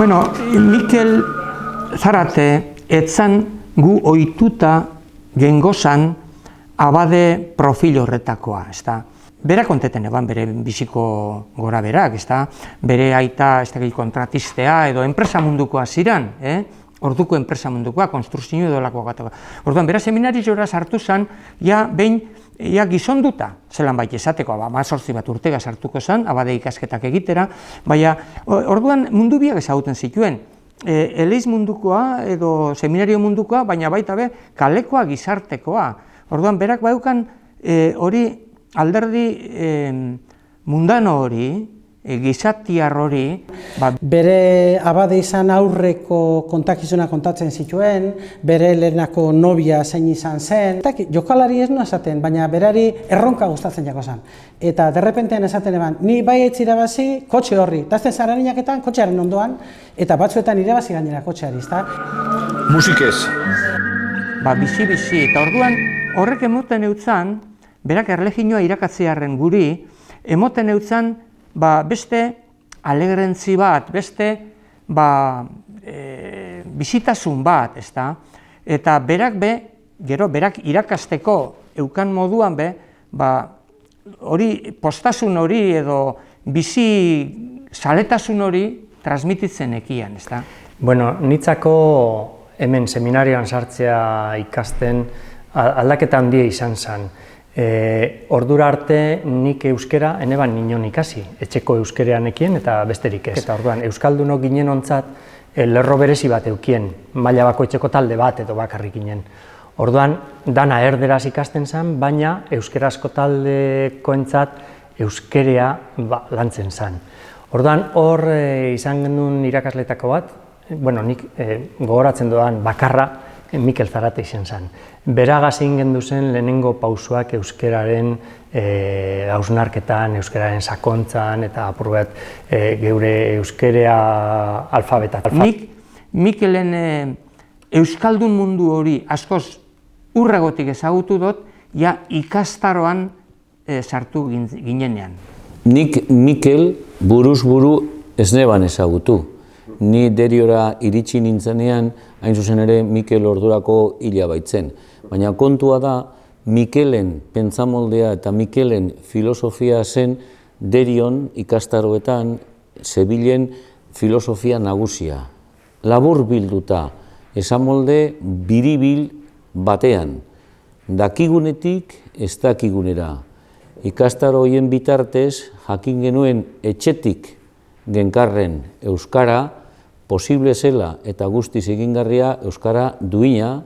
Bueno, Mikel Zarate etzan gu ohituta gengozan abade profil horretakoa, ezta? Berak konteten eban bere biziko gora berak, ezta? Bere aita kontratistea edo enpresa mundukoa ziran, orduko enpresa mundukoa, konstruzio edo lako gatoa. Orduan, bera seminariora sartu zen, ja behin gizonduta, zelan baita esateko, 18 bat urtega sartuko zen, abade ikasketak egitera, baina orduan mundu biak ezagutzen zituen, eleiz mundukoa edo seminario mundukoa, baina baita be kalekoa gizartekoa. Orduan, berak baukan hori alderdi mundano hori, gizatiar hori. Bere abade izan aurreko kontakizuna kontatzen zituen, bere lehenako nobia zein izan zen. Jokalari ez nuen esaten, baina berari erronka gustatzen jako zen. Eta derrepentean esaten eban, ni bai ez irabazi kotxe horri. Tazten zara niaketan kotxearen ondoan, eta batzuetan irabazi gainera kotxeari, ezta? Musikez. Bizi-bizi, eta orduan horrek emoten eutzan, berak erlegioa irakatzearen guri, emoten eutzan beste alegrentzi bat, beste bizitasun bat, ezta? Eta berak gero berak irakasteko eukan moduan hori postasun hori edo bizi saletasun hori transmititzen ekian, ezta? Bueno, nitzako hemen seminarioan sartzea ikasten aldaketa handia izan zen. Ordura arte nik euskera eneban ninon ikasi, etxeko euskereanekien eta besterik ez. Eta orduan, euskaldunok ginen ontzat lerro berezi bat eukien, maila bako etxeko talde bat edo bakarrik ginen. Orduan, dana erderaz ikasten zen, baina euskerazko taldekoentzat euskerea lantzen zen. Orduan, hor izan genuen irakasletako bat, bueno, nik gogoratzen doan bakarra, Mikel Zarate izan zen. Beragaz egin zen lehenengo pausoak euskeraren hausnarketan, euskeraren sakontzan eta apur bat geure euskerea alfabetat. Nik Mikelen euskaldun mundu hori askoz urregotik ezagutu dut, ja ikastaroan sartu ginenean. Nik Mikel buruz buru ez neban ezagutu. Ni Deriora iritsi nintzenean, hain zuzen ere Mikel ordurako hila baitzen. Baina kontua da, Mikelen pentsamoldea eta Mikelen filosofia zen Derion ikastaroetan zebilen filosofia nagusia. Labur bilduta, esamolde biribil batean, dakigunetik ez dakigunera. Ikastaro horien bitartez, jakin genuen etxetik genkarren euskara, posible zela eta guztiz egingarria euskara duina,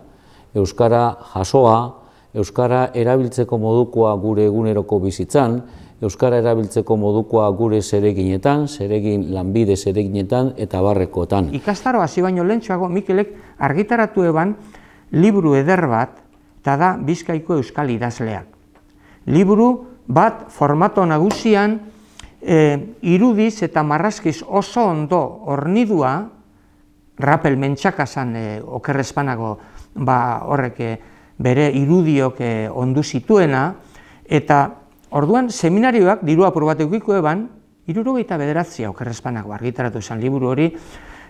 euskara jasoa, euskara erabiltzeko modukoa gure eguneroko bizitzan, euskara erabiltzeko modukoa gure zereginetan, zeregin lanbide zereginetan eta barrekoetan. Ikastaro hasi baino lehentxoago Mikelek argitaratu eban liburu eder bat, eta da Bizkaiko euskal idazleak. Liburu bat formato nagusian irudiz eta marrazkiz oso ondo hornidua, Rapel mentxakazan okerrezpanago horrek bere irudiok ondu zituena, eta orduan seminarioak diru apur bat eukiko eban, 79 okerrezpanago argitaratu zen liburu hori,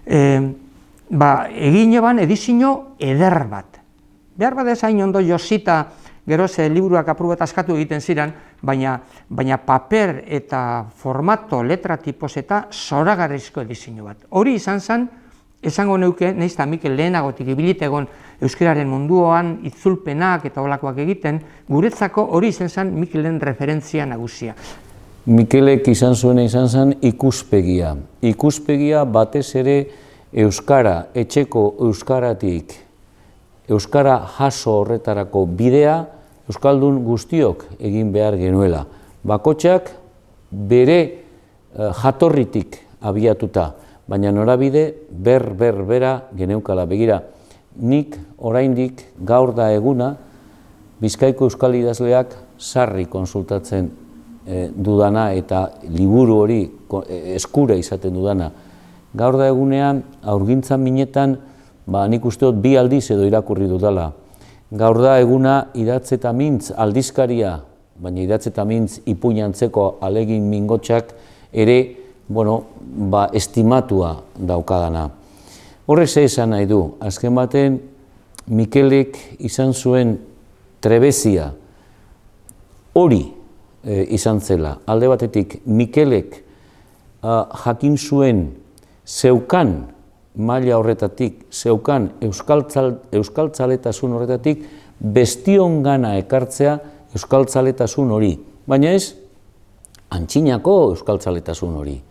egin eban edizio eder bat. Behar bat ezain ondo josita, gero ze liburuak apur bat askatu egiten ziren, baina paper eta formato, letra tipos eta zoragarrizko edizio bat. Hori izan zen, esango neuke, nahiz eta Mikel lehenagotik ibilitegon euskararen munduan, itzulpenak eta olakoak egiten, guretzako hori izan zen Mikelen referentzia nagusia. Mikelek izan zuena izan zen ikuspegia. Ikuspegia batez ere euskara, etxeko euskaratik, euskara jaso horretarako bidea, euskaldun guztiok egin behar genuela. Bakotxak bere jatorritik abiatuta, baina norabide berbera geneukala. Begira, nik oraindik gaur da eguna Bizkaiko euskal idazleak sarri konsultatzen dudana eta liburu hori eskura izaten dudana. Gaur da egunean, aurgintzan minetan, nik uste dut 2 aldiz edo irakurri dudala. Gaur da eguna idatz eta mintz aldizkaria, baina idatz eta mintz ipuinantzeko alegin mingotxak ere estimatua daukadana. Horrek ze esan nahi du, azken baten Mikelek izan zuen trebezia hori izan zela. Alde batetik Mikelek jakin zuen zeukan maila horretatik, zeukan euskaltzaletasun horretatik, bestiongana ekartzea euskaltzaletasun hori. Baina ez, antxinako euskaltzaletasun hori.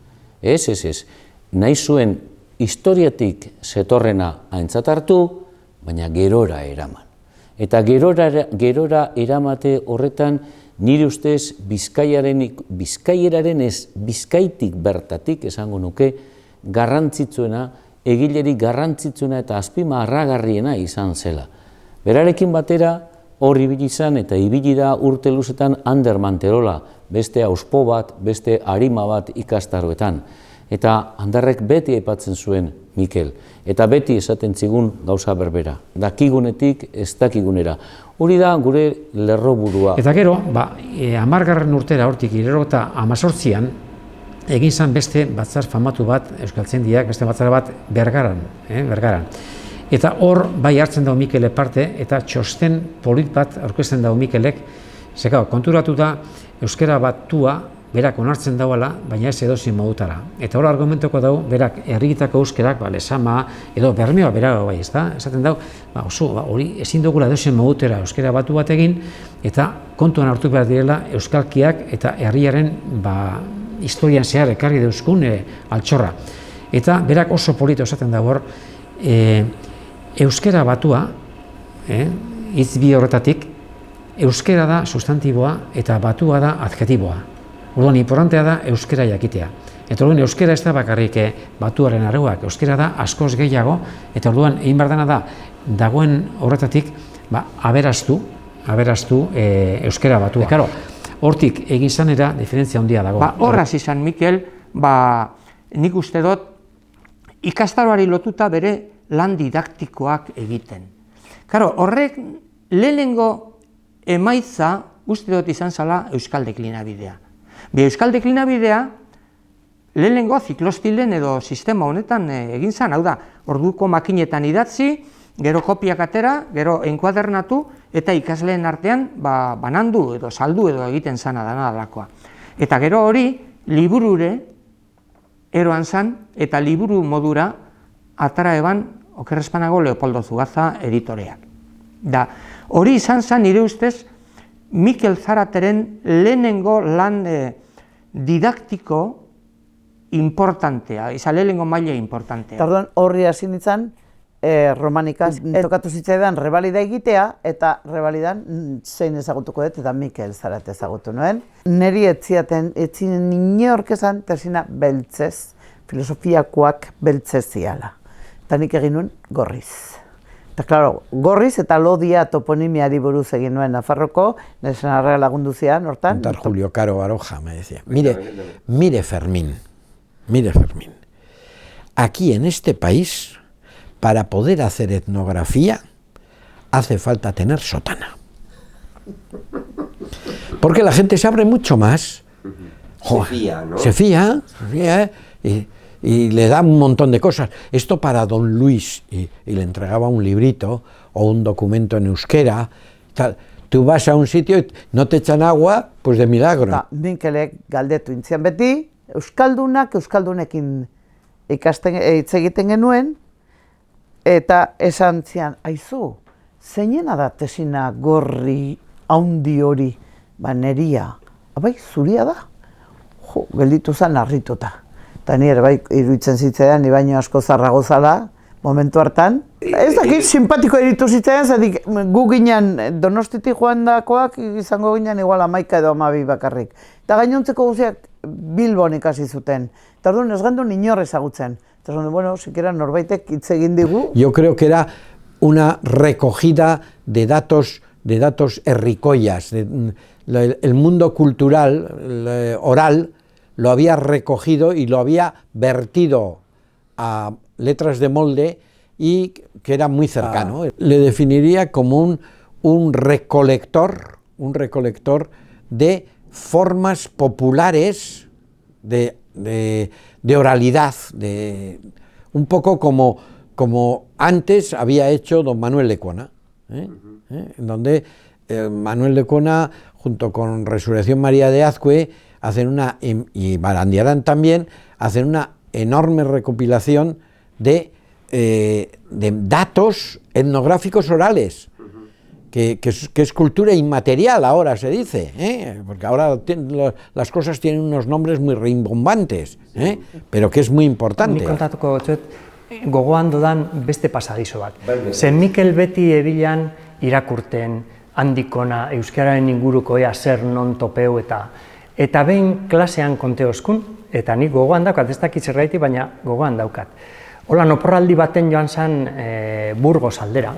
Ez. Nahi zuen historiatik zetorrena aintzat hartu, baina gerora eraman. Eta gerora eramate horretan, nire ustez bizkaieraren ez bizkaitik bertatik, esango nuke, garrantzitsuena, egilerik garrantzitsuena eta azpimarragarriena izan zela. Berarekin batera, hor ibili izan eta ibili da urte luzetan Ander Manterola, beste auspo bat, beste arima bat ikastaroetan. Eta Anderrek beti aipatzen zuen Mikel, eta beti esaten zigun gauza berbera, dakigunetik ez dakigunera. Hori da gure lerroburua. Eta gero, 10. urtera hortik 1918an egin zen beste batzar famatu bat Euskaltzaindiak, beste batzar bat Bergaran. Eta hor bai hartzen dago Mikele parte eta txosten polit bat aurkezten dago Mikelek, konturatu da euskara batua berak onartzen dauala, baina ez edozein modutara. Eta hor argumentuko dago, berak herrigitako euskerak, lesama, edo bermeoa berago bai, ezta? Esaten dago, hori ezin dugula edozein modutera euskara batu bat egin, eta kontuan hartu behar direla euskalkiak eta herriaren historian zehar ekarri deuzkun altxorra. Eta berak oso polito esaten dago hor, euskara batua, hitz bi horretatik, euskara da sustantiboa eta batua da adjetiboa. Orduan, importantea da euskara jakitea. Eta orduan, euskara ez da bakarrik batuaren arreuak, euskara da askoz gehiago, eta orduan, egin behar dena da, dagoen horretatik, aberastu euskara batua. Karo, hortik egin zanera diferentzia handia dago. Horraz izan, Mikel, nik uste dut, ikastaroari lotuta bere lan didaktikoak egiten. Karo, horrek lehenengo emaitza uste dut izan zala euskal deklinabidea. Euskal deklinabidea lehenengo ziklostilen edo sistema honetan egin zen, hau da, orduko makinetan idatzi, gero kopiak atera, gero enkuadernatu, eta ikasleen artean banandu edo saldu edo egiten zana dana dalakoa. Eta gero hori liburure eroan zen, eta liburu modura atara eban okerrezpanago Leopoldo Zugaza editoreak. Hori izan zen nire ustez Mikel Zarateren lehenengo lan didaktiko importantea, izan lehenengo maila importantea. Orduan horri hasi nintzen, romanikaz, tokatu zitzaidan rebalida egitea, eta rebalidan zein ezagutuko dut, eta Mikel Zarate ezagutu nuen. Neri etzinen inork esan tesina beltzez, filosofiakoak beltzez ziala. Eta nik egin nuen gorriz. Eta, klaro, gorriz eta lodia toponimiari buruz egin nuen Nafarroko, nesen arra lagundu zian, hortan. Contar Julio Caro Baroja me decía, mire Fermín, aquí en este país, para poder hacer etnografía, hace falta tener sotana. Porque la gente se abre mucho más. Se fía, ¿no? Se fía, y le da un montón de cosas. Esto para don Luis, y le entregaba un librito o un documento en euskera. Tal. Tú vas a un sitio y no te echan agua, pues de milagro. Minkelek galdetu intzian beti, euskaldunekin hitz egiten genuen, eta esan zian, aizu, zeinena da tesina gorri haundi hori, neria, abai, zuria da? Jo, gelditu zen harrituta. Eta nire bai iruditzen zitzaidan, ni baino asko zarrago zala, momentu hartan. Ez dakit, simpatiko iritu zitzaidan, zatik gu ginen Donostitik joan dakoak, izango ginen igual 11 edo 12 bakarrik. Eta gainontzeko guztiak Bilbon ikasi zuten. Eta orduan ez gendu inor ezagutzen. Eta bueno, sikera norbaitek hitz egin digu. Yo creo que era una recogida de datos herricoias. El mundo cultural, oral, lo había recogido y lo había vertido a letras de molde y que era muy cercano. Le definiría como un recolector de formas populares de de oralidad, un poco como antes había hecho don Manuel Lecona, en donde Manuel Lecona, junto con Resurrección María de Azcue, y Barandiarán también, hacen una enorme recopilación de datos etnográficos orales, que es cultura inmaterial ahora se dice, porque ahora las cosas tienen unos nombres muy rimbombantes, pero que es muy importante. Nik kontatuko dut, gogoan dudan beste pasadizo bat. Zen Mikel beti ebilan irakurten, handikona, euskararen inguruko ea zer non topeu eta behin klasean konteozkun, eta nik gogoan daukat, ez dakit zergaiti, baina gogoan daukat. Hola, oporraldi baten joan zen Burgos aldera,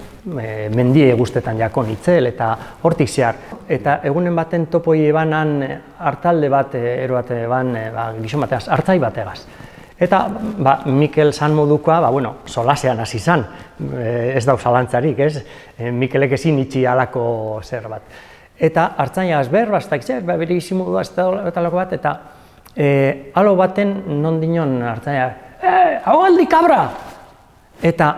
mendie guztetan jakon itzel eta hortik zehar. Eta egunen baten topoi ebanan hartalde bat, eroate eban, gizon bateaz, hartzai bategaz. Eta Mikel zan modukoa, solasean hasi zan, ez dauz zalantzarik, ez? Mikelek ezin itxi halako zer bat. Eta hartzaiaz bastak zer, bere izimodua ez da lako bat, eta halo baten non dinon hartzaia, hau kabra! Eta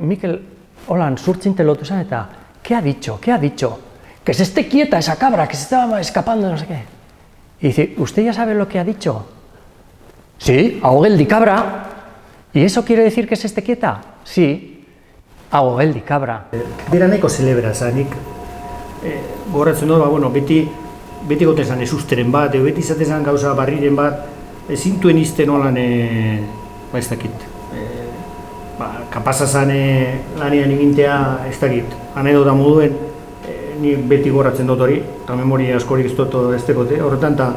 Mikel holan zurtzinte lotu zen eta, ¿qué ha dicho? Que se esté quieta esa cabra, que se estaba escapando, no sé qué. Y dice, ¿usted ya sabe lo que ha dicho? Sí, ahogeldi cabra. ¿Y eso quiere decir que se esté quieta? Sí, ahogeldi cabra. Bera nahiko zelebra, nik gogoratzen dut, beti gote zan ezusteren bat, beti izate zan gauza barriren bat, ezintuen izten holan, ez dakit, kapaza zan lanean egintea, ez dakit, anedota moduen, ni beti gogoratzen dut hori, eta memoria askorik ez dut ez dekote, horretan, eta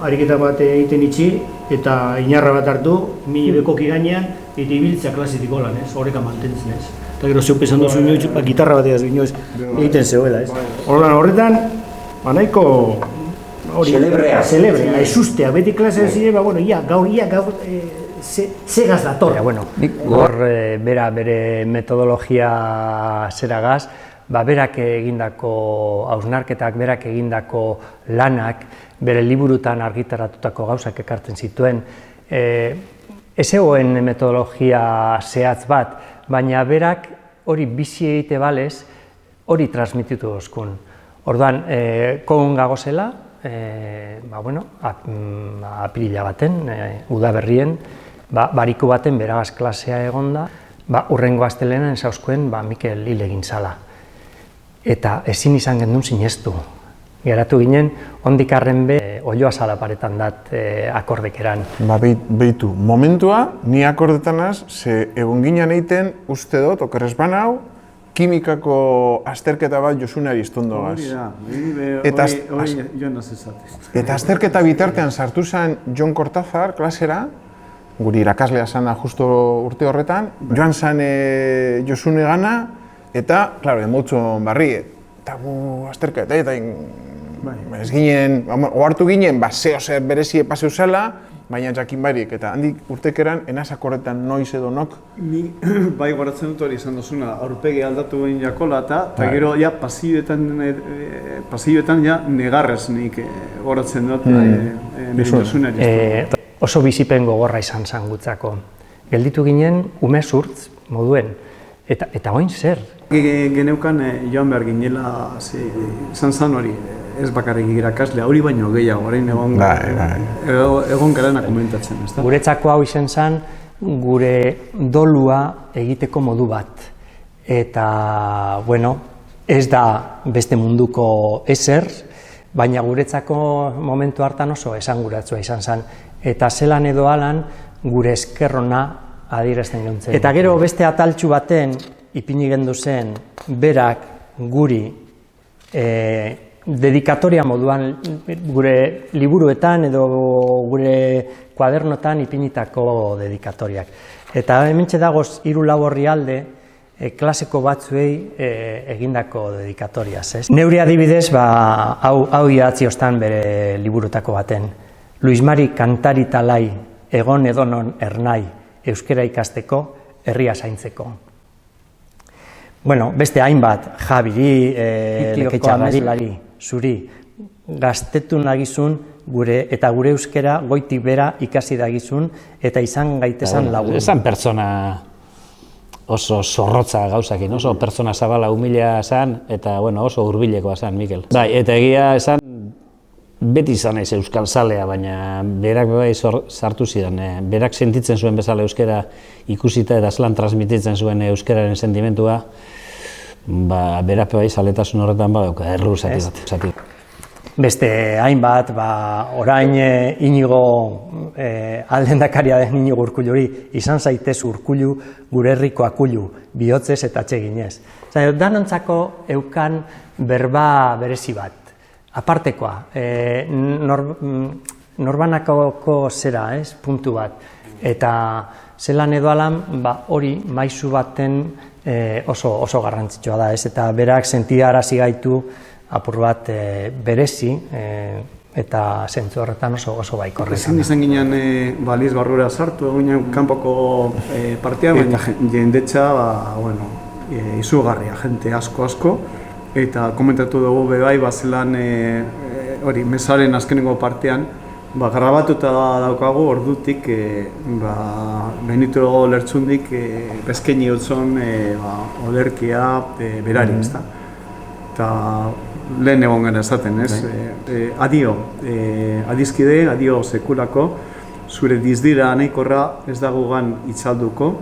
ariketa bat egiten itxi, eta inarra bat hartu, mili bekoki gainean, eta ibiltzea klasitiko lan, horreka mantentzen ez. Eta gero zeu pesan duzu inoiz, gitarra bateaz inoiz egiten zegoela, ez. Horretan, nahiko celebrea, ezustea, beti klasea ziren, gaur, zegaz dator. Hor, bere metodologia zeragaz, berak egindako hausnarketak, berak egindako lanak, bere liburutan argitaratutako gauzak ekartzen zituen. Ez egoen metodologia zehatz bat, baina berak hori bizi egite balez, hori transmititu dozkun. Orduan, kogun gagozela, apirila baten, udaberrien, bariko baten beragaz klasea egonda, urrengo astelenan zauzkoen Mikel hil egin zala. Eta ezin izan gendun sinestu. Geratu ginen, ondik arren oioa zala paretan dat akordekeran. Beitu, momentua, ni akordetanaz, ze egon ginen egiten uste dut, okerrez banau, kimikako azterketa bat Josunari iztondogaz. Hori joan azizatez. Eta azterketa bitartean sartu zen Jon Cortázar klasera, guri irakaslea zana justo urte horretan, joan zen Josune gana, eta, klaro, emotzon barri, eta gu azterketa, eta ez ginen, ohartu ginen, zeo zer berezie paseu zela, baina jakin barik, eta handik urtekeran, enazak horretan noiz edo nok. Ni bai goratzen dut hori izan duzuna, aurpegi aldatu behin jakola eta gero pasioetan negarrez nik goratzen dut Josunari. Oso bizipen gogorra izan zan gutzako. Gelditu ginen ume zurtz moduen, eta oin zer. Geneukan joan behar ginela izan zan hori, ez bakarrik irakaslea, hori baino gehiago, orain egon garana komentatzen. Guretzako hau izan zen, gure dolua egiteko modu bat. Eta, ez da beste munduko ezer, baina guretzako momentu hartan oso esanguratsua izan zen. Eta zelan edo alan, gure eskerrona adierazten jontzen. Eta gero beste ataltxu baten, ipini gendu zen, berak guri dedikatoria moduan gure liburuetan edo gure kuadernotan ipinitako dedikatoriak. Eta hementxe dagoz 3-4 orrialde klasiko batzuei egindako dedikatoriaz. Neuri adibidez, hau idatzi ostan bere liburutako baten. Luis Mari kantari talai, egon edonon ernai, euskera ikasteko, herria zaintzeko. Beste hainbat, Jabiri, Leketxagari, zuri, gaztetu nagizun eta gure euskera goitik bera ikasi dagizun eta izan gaitezan lagun. Esan pertsona oso zorrotza gauzakin, oso pertsona zabala humila esan eta oso hurbilekoa esan, Mikel. Bai, eta egia esan beti izan naiz euskal zalea, baina berak bai sartu zidan, berak sentitzen zuen bezala euskera ikusita eta zelan transmititzen zuen euskeraren sentimentua, berak bai zaletasun horretan badauka, erru zati bat. Beste hainbat, orain Inigo aldendakaria den Inigo Urkulluri, izan zaitez Urkullu gure herriko akulu, bihotzez eta atseginez. Danontzako eukan berba berezi bat. Apartekoa, norbanakoko zera, puntu bat, eta zelan edo alan, hori maisu baten oso garrantzitsua da, eta berak sentiarazi gaitu apur bat berezi, eta zentzu horretan oso baikorretan. Ezin izan ginen baliz barrura sartu, egun kanpoko partea, baina jendetza, izugarria, jente asko, eta komentatu dugu bebai, bazelan mesaren azkenengo partean, grabatuta daukagu ordutik, Benito Lertxundik bezkeni utzon olerkia berari, ezta. Eta lehen egon gara esaten, ez? Adio, adizkide, adio sekulako, zure dizdira nahikoa ez dagogan itzalduko,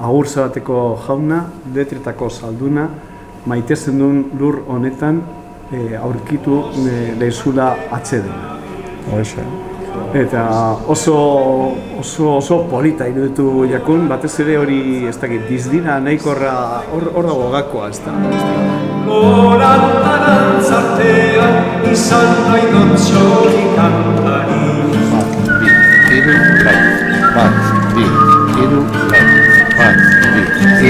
agur zabateko jauna, letretako salduna, maitezen duen lur honetan aurkitu lehizula atzedena. Eta oso polita iruditu jakun, batez ere hori ez dakit, dizdira nahikoa hor dago gakoa, ez da. Horan arantzartean izan nahi dut txori kantari. Bat, bi, hiru, lau. Bat, bi, hiru, lau. Bat, bi,